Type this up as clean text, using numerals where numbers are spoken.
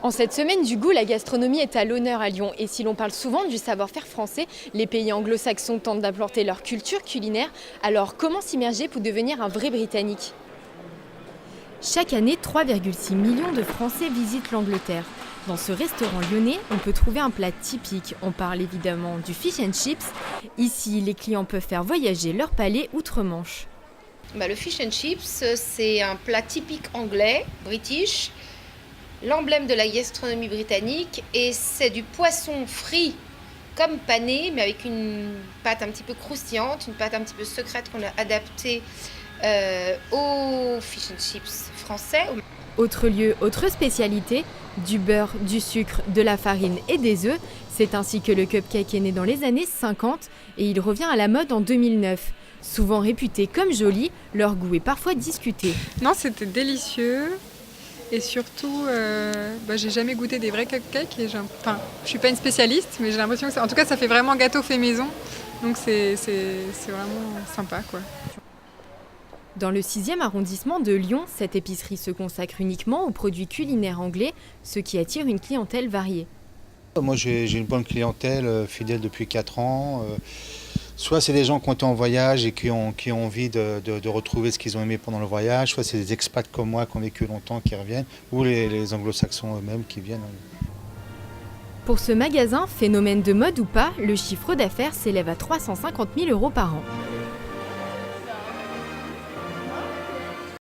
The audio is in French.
En cette semaine du goût, la gastronomie est à l'honneur à Lyon. Et si l'on parle souvent du savoir-faire français, les pays anglo-saxons tentent d'implanter leur culture culinaire. Alors comment s'immerger pour devenir un vrai Britannique ? Chaque année, 3,6 millions de Français visitent l'Angleterre. Dans ce restaurant lyonnais, on peut trouver un plat typique. On parle évidemment du fish and chips. Ici, les clients peuvent faire voyager leur palais outre-Manche. Le fish and chips, c'est un plat typique anglais, british, l'emblème de la gastronomie britannique, et c'est du poisson frit comme pané, mais avec une pâte un petit peu croustillante, une pâte un petit peu secrète qu'on a adaptée au fish and chips français. Autre lieu, autre spécialité, du beurre, du sucre, de la farine et des œufs. C'est ainsi que le cupcake est né dans les années 50 et il revient à la mode en 2009. Souvent réputés comme jolis, leur goût est parfois discuté. Non, c'était délicieux. Et surtout, j'ai jamais goûté des vrais cupcakes. Je suis pas une spécialiste, mais j'ai l'impression que en tout cas, ça fait vraiment gâteau fait maison. Donc c'est vraiment sympa, quoi. Dans le 6e arrondissement de Lyon, cette épicerie se consacre uniquement aux produits culinaires anglais, ce qui attire une clientèle variée. Moi, j'ai une bonne clientèle, fidèle depuis 4 ans. Soit c'est des gens qui ont été en voyage et qui ont envie de retrouver ce qu'ils ont aimé pendant le voyage, soit c'est des expats comme moi qui ont vécu longtemps qui reviennent, ou les anglo-saxons eux-mêmes qui viennent. Pour ce magasin, phénomène de mode ou pas, le chiffre d'affaires s'élève à 350 000 € par an.